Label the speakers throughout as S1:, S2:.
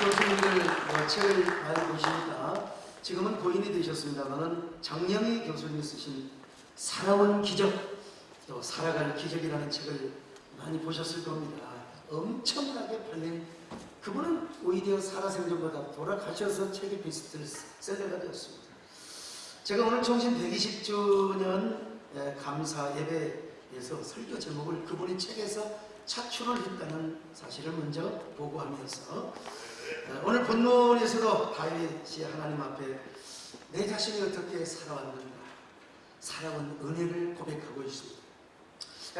S1: 교수님들 책을 많이 보시니까 지금은 고인이 되셨습니다만은 장영희 교수님이 쓰신 살아온 기적, 또 살아갈 기적이라는 책을 많이 보셨을 겁니다. 엄청나게 팔린, 그분은 오히려 살아생전보다 돌아가셔서 책이 베스트셀러가 되었습니다. 제가 오늘 총신 120주년 감사 예배에서 설교 제목을 그분이 책에서 차출을 했다는 사실을 먼저 보고하면서 오늘 본문에서도 다윗이 하나님 앞에 내 자신이 어떻게 살아왔는가, 살아온 은혜를 고백하고 있습니다.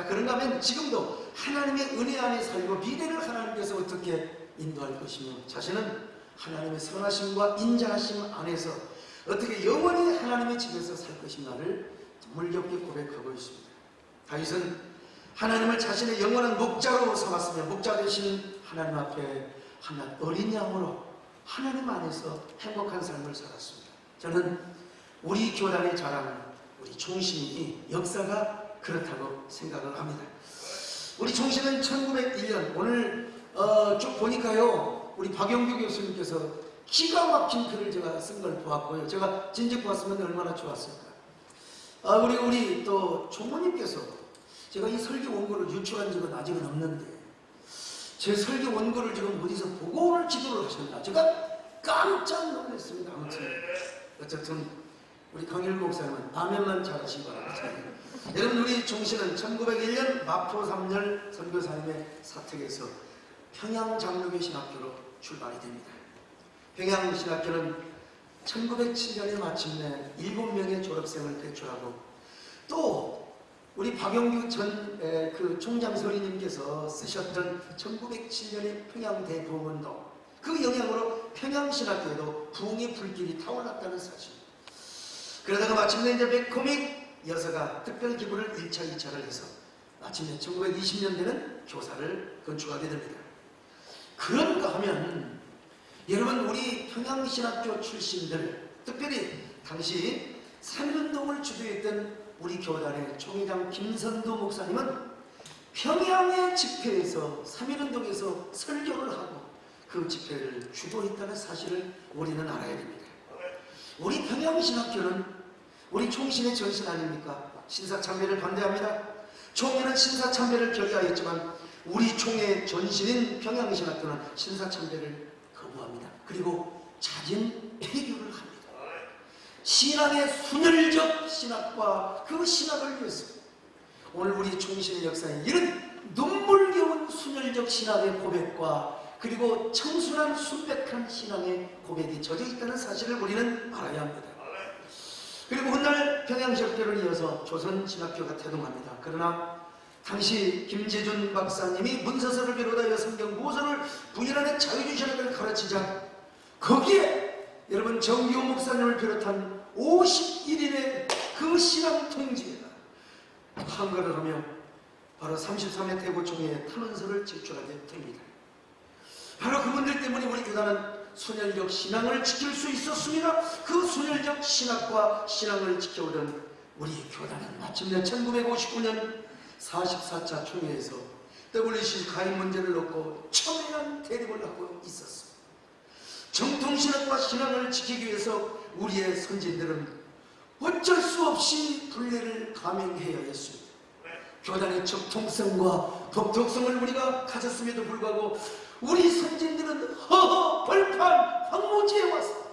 S1: 그런가 하면 지금도 하나님의 은혜 안에 살고 미래를 하나님께서 어떻게 인도할 것이며 자신은 하나님의 선하심과 인자하심 안에서 어떻게 영원히 하나님의 집에서 살 것인가를 물겹게 고백하고 있습니다. 다윗은 하나님을 자신의 영원한 목자로 삼았으며 목자 되신 하나님 앞에 한 어린 양으로 하나님 안에서 행복한 삶을 살았습니다. 저는 우리 교단의 자랑, 우리 총신이 역사가 그렇다고 생각을 합니다. 우리 총신은 1901년 오늘 쭉 보니까요, 우리 박영규 교수님께서 기가 막힌 글을 제가 쓴 걸 보았고요. 제가 진즉 보았으면 얼마나 좋았을까. 우리 또 총무님께서 제가 이 설교 원고를 유출한 적은 아직은 없는데 제 설교 원고를 지금 어디서 보고 오늘 기도를 하셨나 제가 깜짝 놀랐습니다. 아무튼 어쨌든 우리 강일구 목사님은 아멘만 잘하시기 바랍니다. 여러분, 우리 총신은 1901년 마포 3열 선교사님의 사택에서 평양장로교 신학교로 출발이 됩니다. 평양신학교는 1907년에 마침내 7명의 졸업생을 배출하고 또 우리 박영규 전 그 총장서리님께서 쓰셨던 1907년의 평양대부흥운동, 그 영향으로 평양신학교에도 부흥의 불길이 타올랐다는 사실. 그러다가 마침내 이제 백코믹 여사가 특별 기부를 1차, 2차를 해서 마침내 1920년대는 교사를 건축하게 됩니다. 그런가 하면 여러분, 우리 평양신학교 출신들, 특별히 당시 3.1운동을 주도했던 우리 교단의 총회장 김선도 목사님은 평양의 집회에서 3.1운동에서 설교를 하고 그 집회를 주도했다는 사실을 우리는 알아야 됩니다. 우리 평양신학교는 우리 총신의 전신 아닙니까? 신사참배를 반대합니다. 총회는 신사참배를 결의하였지만 우리 총회 전신인 평양신학교는 신사참배를 거부합니다. 그리고 자진 폐교를 합니다. 신앙의 순혈적 신학과 그 신학을 위해서 오늘 우리 총신의 역사에 이런 눈물겨운 순혈적 신학의 고백과 그리고 청순한 순백한 신앙의 고백이 젖어 있다는 사실을 우리는 알아야 합니다. 그리고 훗날 평양신학교를 이어서 조선신학교가 태동합니다. 그러나 당시 김재준 박사님이 문서서를 비롯하여 성경 모서를 부인하는 자유주의 신학을 가르치자 거기에 여러분 정기호 목사님을 비롯한 51인의 그 신앙 통지에다 한가를 하며 바로 33회 대구총회에 탄원서를 제출하게 됩니다. 바로 그분들 때문에 우리 교단은 순혈적 신앙을 지킬 수 있었습니다. 그 순혈적 신학과 신앙을 지켜오던 우리 교단은 마침내 1959년 44차 총회에서 WC 가입 문제를 놓고 첨예한 대립을 하고 있었습니다. 정통신학과 신앙을 지키기 위해서 우리의 선진들은 어쩔 수 없이 분례를 감행해야 했습니다. 교단의 정통성과 법독성을 우리가 가졌음에도 불구하고 우리 선진들은 허허 벌판 황무지에 와서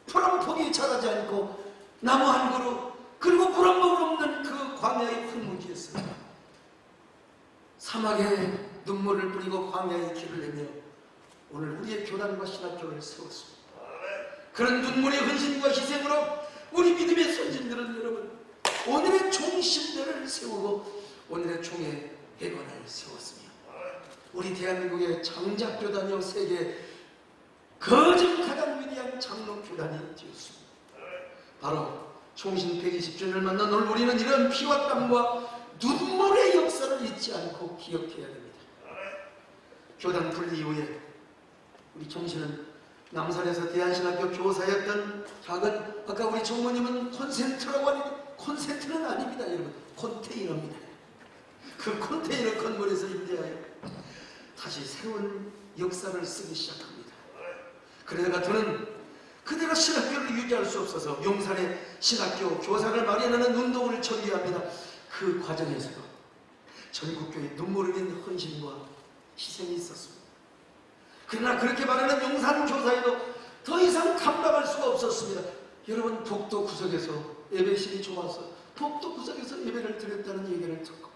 S1: 풀 한 폭이 자라지 않고 나무 한 그루 그리고 물 한 모금 없는 그 광야의 황무지에서 사막에 눈물을 뿌리고 광야의 길을 내며 오늘 우리의 교단과 신학교를 세웠습니다. 그런 눈물의 헌신과 희생으로 우리 믿음의 선진들은 여러분 오늘의 총신들을 세우고 오늘의 총의 회관을 세웠으며 우리 대한민국의 장작교단이요 세계 거듭 가장 위대한 장로교단이 되었습니다. 바로 총신 120주년을 만난 오늘 우리는 이런 피와 땀과 눈물의 역사를 잊지 않고 기억해야 됩니다. 교단 분리 이후에 우리 총신은 남산에서 대한신학교 교사였던 작은, 아까 우리 총무님은 콘센트라고 하는데 콘센트는 아닙니다. 여러분 컨테이너입니다. 그 컨테이너 건물에서 임대하여 다시 새로운 역사를 쓰기 시작합니다. 그러다가 저는 그대로 신학교를 유지할 수 없어서 용산에 신학교 교사를 마련하는 운동을 전개합니다. 그 과정에서도 전국교회 눈물 흘린 헌신과 희생이 있었습니다. 그러나 그렇게 말하는 용산 교사에도 더 이상 감당할 수가 없었습니다. 여러분, 복도 구석에서 예배실이 좋아서 복도 구석에서 예배를 드렸다는 얘기를 듣고,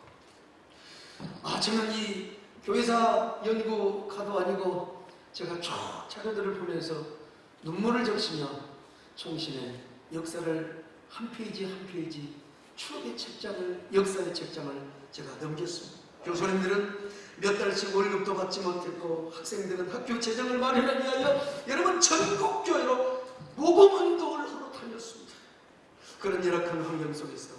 S1: 저는 이 교회사 연구가도 아니고 제가 쭉 자료들을 보면서 눈물을 적시며 총신의 역사를 한 페이지 한 페이지 추억의 책장을, 역사의 책장을 제가 넘겼습니다. 교수님들은 몇 달씩 월급도 받지 못했고 학생들은 학교 재정을 마련하기 위하여 여러분 전국교회로 모범운동을 하러 다녔습니다. 그런 열악한 환경 속에서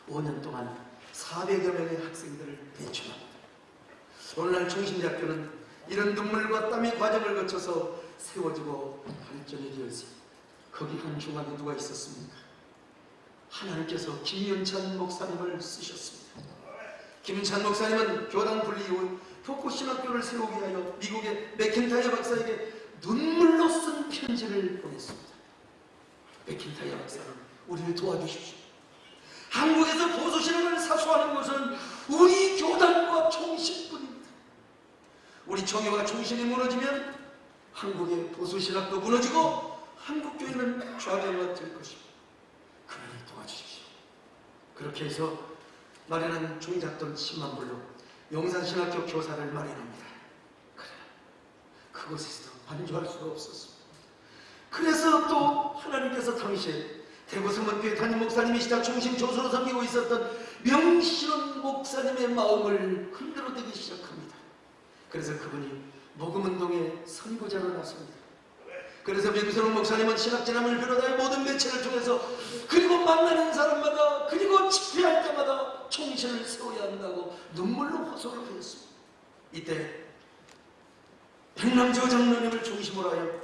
S1: 5년 동안 400여 명의 학생들을 배출합니다. 오늘날 총신대학교는 이런 눈물과 땀의 과정을 거쳐서 세워지고 발전이 되었습니다. 거기 한 중앙에 누가 있었습니까? 하나님께서 김윤찬 목사님을 쓰셨습니다. 김윤찬 목사님은 교단 분리 이후 포코신학교를 세우기 위하여 미국의 맥킨타이어 박사에게 눈물로 쓴 편지를 보냈습니다. 맥킨타이어 박사는 우리를 도와주십시오. 한국에서 보수신학을 사수하는 것은 우리 교단과 총신뿐입니다. 우리 종교가 총신이 무너지면 한국의 보수신학도 무너지고 한국교회는 좌절가 될 것입니다. 그러니 도와주십시오. 그렇게 해서 마련한 종잣돈 10만 불로 용산신학교 교사를 마련합니다. 그래, 그곳에서도 반주할 수가 없었습니다. 그래서 또 하나님께서 당시에 대구성문교회 담임 목사님이시자 총신 교수로 섬기고 있었던 명실원 목사님의 마음을 흔들어대기 시작합니다. 그래서 그분이 복음운동의 선구자로 나섭니다. 그래서 명실원 목사님은 신학진암을 비롯하여 모든 매체를 통해서 그리고 만나는 사람마다 그리고 집회할 때마다 총신을 세워야 한다고 눈물로 호소를 하였습니다. 이때 백남조 장로님을 중심으로 하여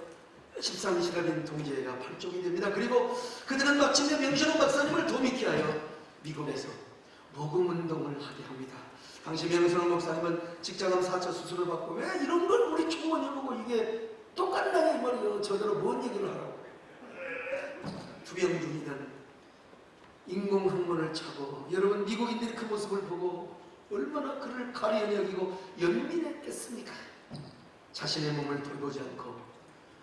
S1: 십상시라는 동지회가 발족이 됩니다. 그리고 그들은 마침내 명실원 박사님을 도미케 하여 미국에서 복음운동을 하게 합니다. 당시 명실원 목사님은 직장암 4차 수술을 받고 왜 이런 걸 우리 총원이 보고 이게 똑같나 이 말이요. 저대로 뭔 얘기를 하라고. 투병중이던 인공항문을 차고 여러분 미국인들이 그 모습을 보고 얼마나 그를 가련히 여기고 연민했겠습니까? 자신의 몸을 돌보지 않고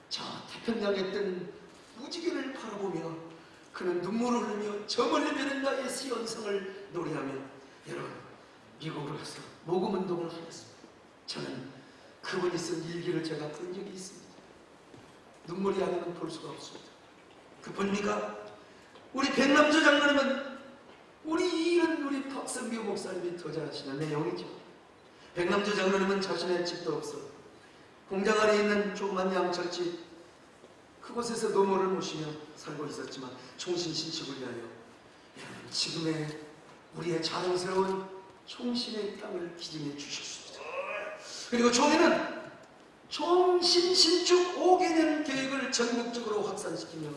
S1: 저 태평양에 뜬 무지개를 바라보며 그는 눈물을 흘리며 저 멀리 보이는 나의 시연성을 노래하며 여러분 미국으로 가서 모금운동을 하였습니다. 저는 그분이 쓴 일기를 제가 본 적이 있습니다. 눈물이 아니면 볼 수가 없습니다. 그뿐입니까? 우리 백남조 장로님은 우리 이런 우리 박성규 목사님이 더 잘하시는 내용이죠. 백남조 장로님은 자신의 집도 없어 공장 안에 있는 조그만 양철집 그곳에서 노모를 모시며 살고 있었지만 총신 신축을 위하여 여러분 지금의 우리의 자랑스러운 총신의 땅을 기증해 주셨습니다. 그리고 총회는 총신 신축 5개년 계획을 전국적으로 확산시키며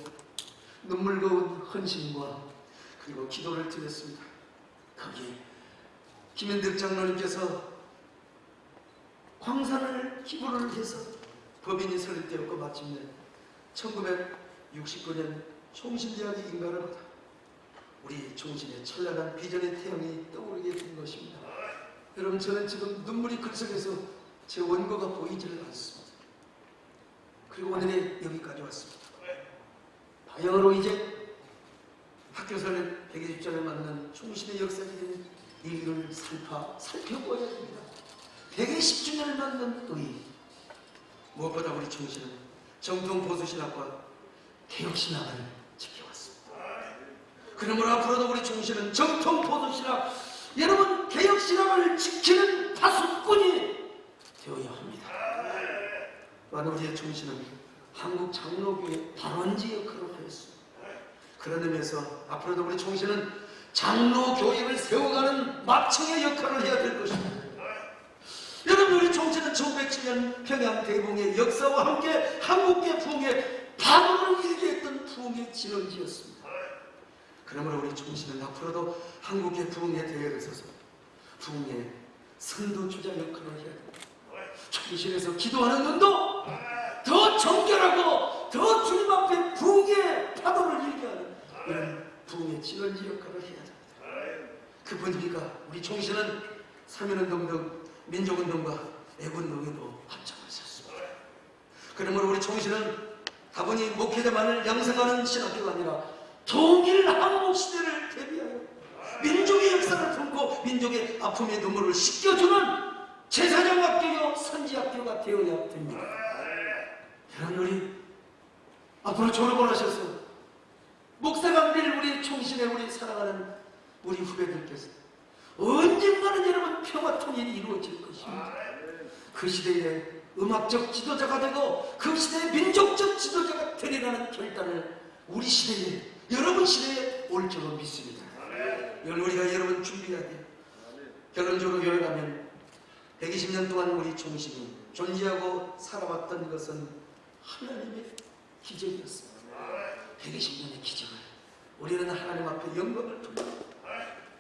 S1: 눈물거운 헌신과 그리고 기도를 드렸습니다. 거기에 김현득 장로님께서 광산을 기부를 해서 법인이 설립되었고 마침내 1969년 총신대학의 인가를 받아 우리 총신의 찬란한 비전의 태양이 떠오르게 된 것입니다. 여러분 저는 지금 눈물이 글속에서 제 원고가 보이지를 않습니다. 그리고 오늘에 여기까지 왔습니다. 바야흐로 이제 학교사를 120전에 맞는 총신의 역사적인 일을 살펴보아야 됩니다. 120주년을 맞는 의 무엇보다 우리 총신은 정통 보수신학과 개혁신학을 지켜왔습니다. 그러므로 앞으로도 우리 총신은 정통 보수신학 여러분 개혁신학을 지키는 파수꾼이 되어야 합니다. 또한 우리의 총신은 한국 장로교의 발원지 역할을 하였습니다. 그런 의미에서 앞으로도 우리 총신은 장로교회를 세워가는 마청의 역할을 해야 될 것입니다. 여러분 우리 총신은 1907년 평양 대붕의 역사와 함께 한국계 부흥의 반원을 일기했던 부흥의 진원지였습니다. 그러므로 우리 총신은 앞으로도 한국계 부흥의 대열에 서서 부흥의 선도주자 역할을 해야 됩니다. 총신에서 기도하는 눈도 더 정결하고 더 주님 앞에 부흥의 파도를 일게 하는 이런 부흥의 진원지 역할을 해야 됩니다. 그 분위기가 우리 총신은 사면운동 등 민족운동과 애국운동에도 합작을 섰습니다. 그러므로 우리 총신은 다분히 목회자만을 양성하는 신학교가 아니라 통일 한국 시대를 대비하여 민족의 역사를 품고 민족의 아픔의 눈물을 씻겨주는 제사장학교요 선지학교가 되어야 됩니다. 여러분, 우리 앞으로 졸업을 하셔서 목사가 될 우리 총신의 우리 사랑하는 우리 후배들께서 언젠가는 여러분 평화 통일이 이루어질 것입니다. 그 시대에 음악적 지도자가 되고 그 시대의 민족적 지도자가 되리라는 결단을 우리 시대에, 여러분 시대에 올 줄로 믿습니다. 이걸 우리가 여러분 준비해야 돼요. 결론적으로 요약하면 120년 동안 우리 총신이 존재하고 살아왔던 것은 하나님의 기적이었습니다. 120년의 기적을 우리는 하나님 앞에 영광을 돌립니다.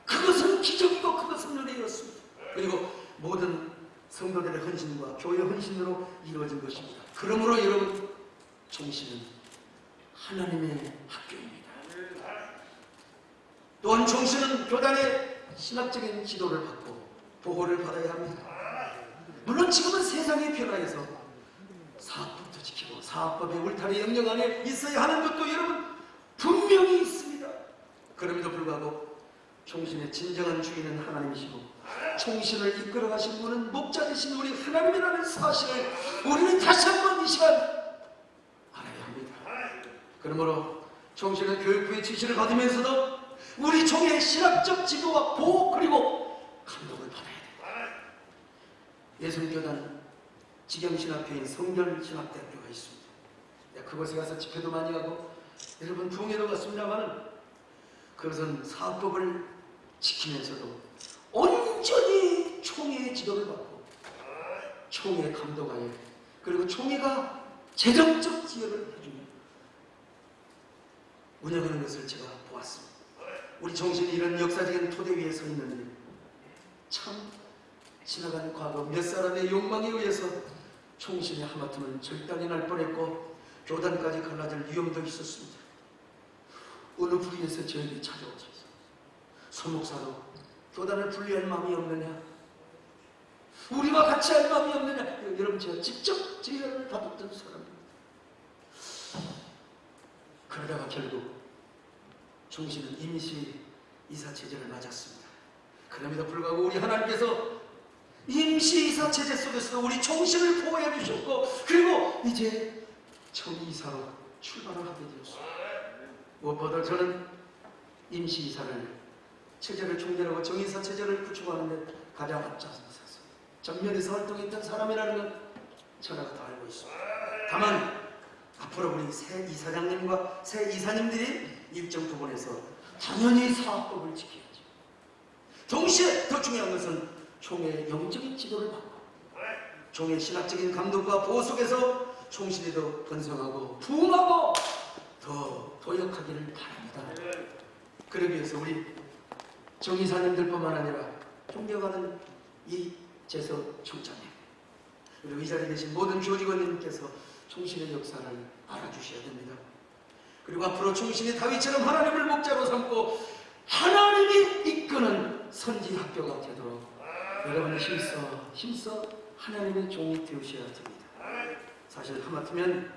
S1: 그것은 기적이고 그것은 은혜였습니다. 그리고 모든 성도들의 헌신과 교회 헌신으로 이루어진 것입니다. 그러므로 여러분, 총신은 하나님의 학교입니다. 또한 총신은 교단의 신학적인 지도를 받고 보호를 받아야 합니다. 물론 지금은 세상의 변화에서 사업부터 지키고 사업법의 울타리 영역 안에 있어야 하는 것도 여러분 분명히 있습니다. 그럼에도 불구하고 총신의 진정한 주인은 하나님이시고 총신을 이끌어 가신 분은 목자 되신 우리 하나님이라는 사실을 우리는 다시 한번 이 시간 알아야 합니다. 그러므로 총신은 교육부의 지시를 받으면서도 우리 총의 신학적 지도와 보호 그리고 감독을 받아야 됩니다. 예술교단 직영신학교인 성결신학대학교가 있습니다. 그곳에 가서 집회도 많이 하고 여러분 부흥회도 갔습니다만 그것은 사업법을 지키면서도 온전히 총회의 지도를 받고 총회 감독하에 그리고 총회가 재정적 지원을 해주며 운영하는 것을 제가 보았습니다. 우리 총신이 이런 역사적인 토대 위에 서 있는데 참 지나간 과거 몇 사람의 욕망에 의해서 총신이 하마터면 절단이 날 뻔했고 교단까지 갈라질 위험도 있었습니다. 어느 부리에서 저에게 찾아오셔서 소목사로 교단을 분리할 마음이 없느냐, 우리와 같이 할 마음이 없느냐. 여러분, 제가 직접 제안을 받았던 사람입니다. 그러다가 결국 총신은 임시 이사체제를 맞았습니다. 그럼에도 불구하고 우리 하나님께서 임시 이사체제 속에서 우리 총신을 보호해 주셨고 그리고 이제 정이사로 출발을 하게 되었습니다. 무엇보다 저는 임시 이사를 체제를 총괄하고 정의사 체제를 구축하는 데 가장 앞장서서 전면에서 활동했던 사람이라는 건 저희가 다 알고 있습니다. 다만 앞으로 우리 새 이사장님과 새 이사님들이 일정 부분에서 당연히 사업법을 지켜야죠. 동시에 더 중요한 것은 총의 영적인 지도를 받고 총의 신학적인 감독과 보호 속에서 총신이 더 번성하고 부흥하고 더 도역하기를 바랍니다. 그러기 위해서 우리 정의사님들뿐만 아니라 존경하는 이 재석 총장님 그리고 이 자리에 계신 모든 교직원님께서 총신의 역사를 알아주셔야 됩니다. 그리고 앞으로 총신이 다윗처럼 하나님을 목자로 삼고 하나님이 이끄는 선지학교가 되도록 여러분이 힘써 하나님의 종이 되으셔야 됩니다. 사실 하마터면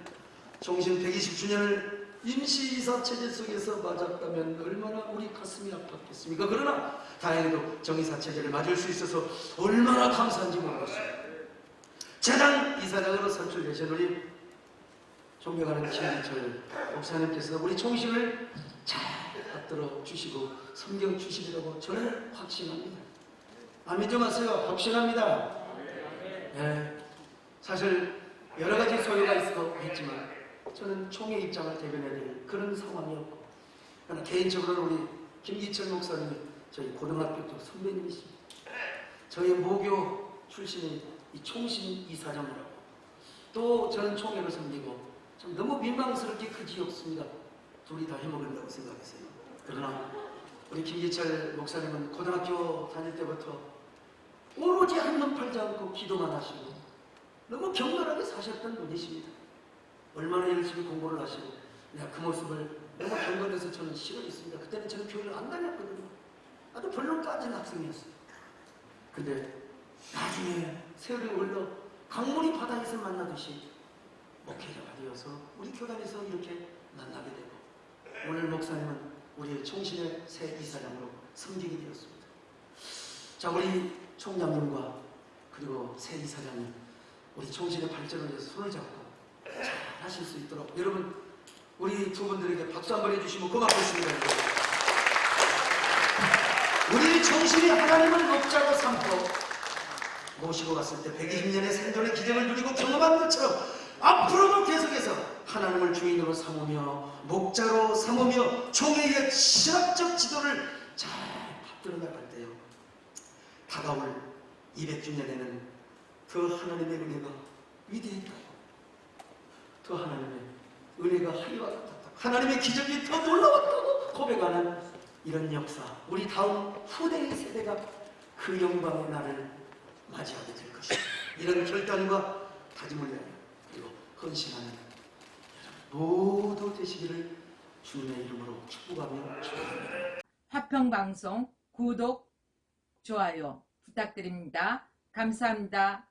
S1: 총신 120주년을 임시이사 체제 속에서 맞았다면 얼마나 우리 가슴이 아팠겠습니까? 그러나 다행히도 정의사 체제를 맞을 수 있어서 얼마나 감사한지 모르겠습니다. 재단 이사장으로 선출되신 우리 존경하는 김기철 목사님께서 우리 총신을 잘 받들어 주시고 섬겨 주시리라고 저는 확신합니다. 안 믿지 마세요. 확신합니다. 네, 사실 여러 가지 소요가 있지만 저는 총의 입장을 대변해야 될 그런 상황이었고, 그러나 개인적으로는 우리 김기철 목사님이 저희 고등학교 또 선배님이십니다. 저희 모교 출신이 이 총신 이사장이라고 또 저는 총회를 섬기고 참 너무 민망스럽게 그지없습니다. 둘이 다 해먹는다고 생각했어요. 그러나 우리 김기철 목사님은 고등학교 다닐 때부터 오로지 한눈 팔지 않고 기도만 하시고 너무 격렬하게 사셨던 분이십니다. 얼마나 열심히 공부를 하시고 내가 그 모습을 너무 경건해서 저는 싫어했습니다. 그때는 저는 교회를 안 다녔거든요. 아주 별로 따진 학생이었어요. 근데 나중에 세월이 흘러 강물이 바다에서 만나듯이 목회자가 되어서 우리 교단에서 이렇게 만나게 되고 오늘 목사님은 우리 총신의 새 이사장으로 섬기게 되었습니다. 자, 우리 총장님과 그리고 새 이사장님 우리 총신의 발전을 위해서 손을 잡고 잘 하실 수 있도록 여러분 우리 두 분들에게 박수 한번 해주시면 고맙겠습니다. 우리 총신이 하나님을 목자로 삼고 모시고 갔을 때 120년의 생존의 기적을 누리고 경험한 것처럼 앞으로도 계속해서 하나님을 주인으로 삼으며 목자로 삼으며 총회의 신학적 지도를 잘 받들어 나갈 때요 다가올 200주년에는 더 하나님의 은혜가 위대했다고 더 하나님의 은혜가 하리와 같았다 하나님의 기적이 더 놀라웠다고 고백하는 이런 역사 우리 다음 후대의 세대가 그 영광의 날을 맞이하게 될 것입니다. 이런 결단과 다짐을 위하여 그리고 헌신하는 모두 되시기를 주님의 이름으로 축복하며 축복합니다.
S2: 화평방송 구독, 좋아요 부탁드립니다. 감사합니다.